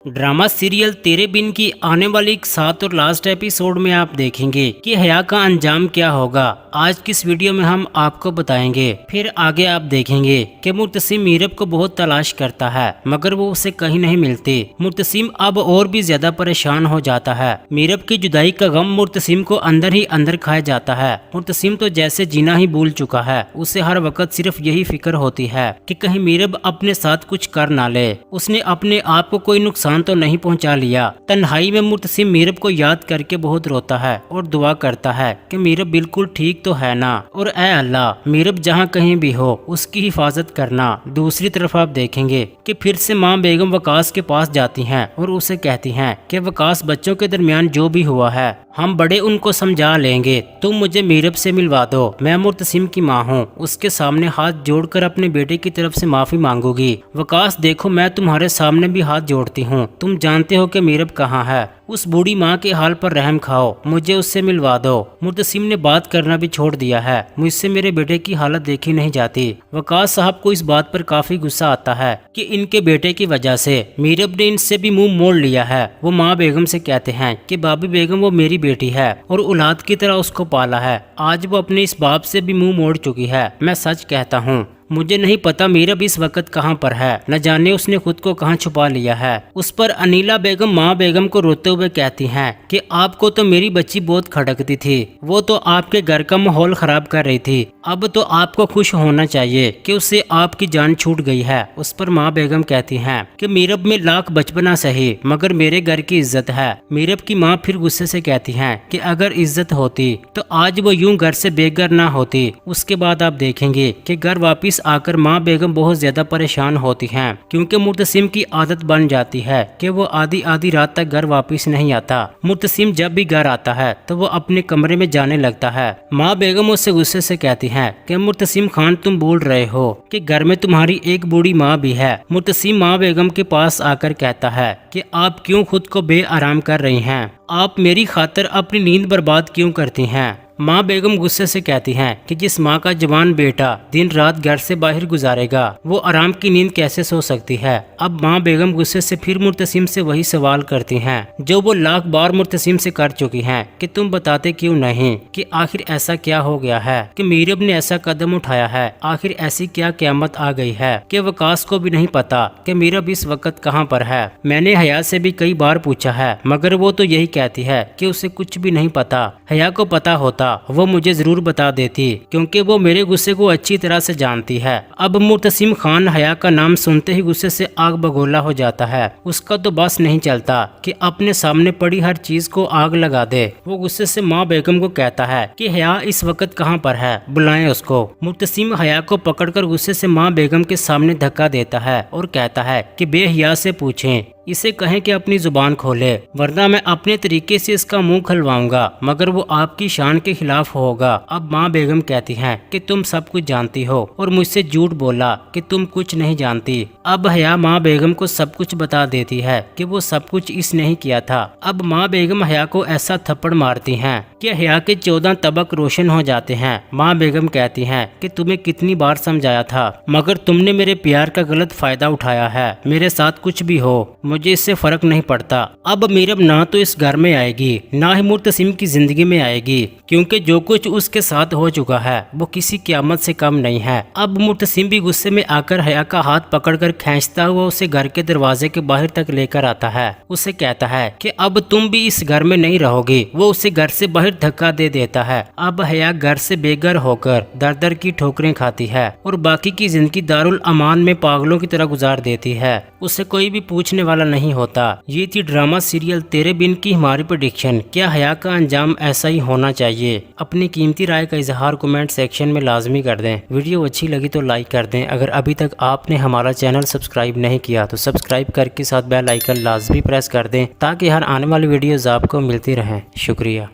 Drama serial तेरे बिन की आने वाली 7 और लास्ट एपिसोड में आप देखेंगे कि हया का अंजाम क्या होगा। आज की इस वीडियो में हम आपको बताएंगे। फिर आगे आप देखेंगे कि मुर्तसिम मीरब को बहुत तलाश करता है मगर वो उसे कहीं नहीं मिलती। मुर्तसिम अब और भी ज्यादा परेशान हो जाता है। मीरब की जुदाई का गम मुर्तसिम को अंदर ही अंदर खाया जाता है। मुर्तसिम तो जैसे जीना ही भूल चुका है। उसे हर वक्त सिर्फ यही फिक्र होती है कि कहीं मीरब अपने साथ कुछ कर ना ले, उसने अपने आप को कोई नुकसान तो नहीं पहुंचा लिया। तन्हाई में मुर्तसिम मीरब को याद करके बहुत रोता है और दुआ करता है कि मीरब बिल्कुल ठीक तो है ना, और ऐ अल्लाह मीरब जहाँ कहीं भी हो उसकी हिफाजत करना। दूसरी तरफ आप देखेंगे कि फिर से मां बेगम वकास के पास जाती हैं और उसे कहती हैं कि वकास बच्चों के दरमियान जो भी हुआ है हम बड़े उनको समझा लेंगे, तुम मुझे मीरब से मिलवा दो। मैं मुर्तसिम की माँ हूँ, उसके सामने हाथ जोड़कर अपने बेटे की तरफ से माफी मांगूंगी। वकास देखो मैं तुम्हारे सामने भी हाथ जोड़ती हूँ, तुम जानते हो कि मीरब कहाँ है, उस बूढ़ी माँ के हाल पर रहम खाओ, मुझे उससे मिलवा दो। मुर्तसिम ने बात करना भी छोड़ दिया है, मुझसे मेरे बेटे की हालत देखी नहीं जाती। वकास साहब को इस बात पर काफी गुस्सा आता है कि इनके बेटे की वजह से मीरब ने इनसे भी मुंह मोड़ लिया है। वो माँ बेगम से कहते हैं कि भाभी बेगम वो मेरी बेटी है और औलाद की तरह उसको पाला है, आज वो अपने इस बाप से भी मुंह मोड़ चुकी है। मैं सच कहता हूँ, मुझे नहीं पता मीरब इस वक्त कहाँ पर है, न जाने उसने खुद को कहाँ छुपा लिया है। उस पर अनीला बेगम माँ बेगम को रोते हुए कहती हैं कि आपको तो मेरी बच्ची बहुत खटकती थी, वो तो आपके घर का माहौल खराब कर रही थी, अब तो आपको खुश होना चाहिए कि उससे आपकी जान छूट गई है। उस पर माँ बेगम कहती हैं कि मीरब में लाख बचपना सही मगर मेरे घर की इज्जत है। मीरब की माँ फिर गुस्से से कहती हैं कि अगर इज्जत होती तो आज वो यूं घर से बेघर ना होती। उसके बाद आप देखेंगे कि घर वापिस आकर माँ बेगम बहुत ज्यादा परेशान होती हैं क्योंकि मुर्तसिम की आदत बन जाती है कि वो आधी आधी रात तक घर वापस नहीं आता। मुर्तसिम जब भी घर आता है तो वो अपने कमरे में जाने लगता है। माँ बेगम उससे गुस्से से कहती हैं कि मुर्तसिम खान तुम भूल रहे हो कि घर में तुम्हारी एक बूढ़ी माँ भी है। मुर्तसिम माँ बेगम के पास आकर कहता है कि आप क्यों खुद को बेआराम कर रही हैं, आप मेरी खातिर अपनी नींद बर्बाद क्यों करती हैं। माँ बेगम गुस्से से कहती हैं कि जिस माँ का जवान बेटा दिन रात घर से बाहर गुजारेगा वो आराम की नींद कैसे सो सकती है। अब माँ बेगम गुस्से से फिर मुर्तसिम से वही सवाल करती हैं जो वो लाख बार मुर्तसिम से कर चुकी हैं कि तुम बताते क्यों नहीं कि आखिर ऐसा क्या हो गया है कि मीरब ने ऐसा कदम उठाया है, आखिर ऐसी क्या क़यामत आ गई है कि वकास को भी नहीं पता कि मीरब इस वक्त कहाँ पर है। मैंने हया से भी कई बार पूछा है मगर वो तो यही कहती है कि उसे कुछ भी नहीं पता। हया को पता होता वो मुझे जरूर बता देती क्योंकि वो मेरे गुस्से को अच्छी तरह से जानती है। अब मुर्तसिम खान हया का नाम सुनते ही गुस्से से आग बगोला हो जाता है। उसका तो बस नहीं चलता कि अपने सामने पड़ी हर चीज को आग लगा दे। वो गुस्से से माँ बेगम को कहता है कि हया इस वक्त कहाँ पर है, बुलाएं उसको। मुर्तसिम हया को पकड़कर गुस्से से माँ बेगम के सामने धक्का देता है और कहता है कि बेहया से पूछें, इसे कहें कि अपनी जुबान खोले वरना मैं अपने तरीके से इसका मुंह खलवाऊंगा मगर वो आपकी शान के खिलाफ होगा। अब माँ बेगम कहती हैं कि तुम सब कुछ जानती हो और मुझसे झूठ बोला कि तुम कुछ नहीं जानती। अब हया माँ बेगम को सब कुछ बता देती है कि वो सब कुछ इसने ही किया था। अब माँ बेगम हया को ऐसा थप्पड़ मारती हैं कि हया के 14 तबक रोशन हो जाते हैं। माँ बेगम कहती हैं कि तुम्हें कितनी बार समझाया था मगर तुमने मेरे प्यार का गलत फायदा उठाया है। मेरे साथ कुछ भी हो मुझे इससे फर्क नहीं पड़ता। अब मीरब ना तो इस घर में आएगी ना ही मुर्तसिम की जिंदगी में आएगी क्योंकि जो कुछ उसके साथ हो चुका है वो किसी क़यामत से कम नहीं है। अब मुर्तसिम भी गुस्से में आकर हया का हाथ पकड़कर खींचता हुआ उसे घर के दरवाजे के बाहर तक लेकर आता है। उसे कहता है कि अब तुम भी इस घर में नहीं रहोगी। वो उसे घर से बाहर धक्का दे देता है। अब हया घर से बेघर होकर दर दर की ठोकरें खाती है और बाकी की जिंदगी दारुल अमान में पागलों की तरह गुजार देती है। उसे कोई भी पूछने वाला नहीं होता। ये थी ड्रामा सीरियल तेरे बिन की हमारी प्रेडिक्शन। क्या हया का अंजाम ऐसा ही होना चाहिए? अपनी कीमती राय का इजहार कमेंट सेक्शन में लाजमी कर दें। वीडियो अच्छी लगी तो लाइक कर दें। अगर अभी तक आपने हमारा चैनल सब्सक्राइब नहीं किया तो सब्सक्राइब करके साथ बेल आइकन लाजमी प्रेस कर दें ताकि हर आने वाली वीडियोस आपको मिलती रहें। शुक्रिया।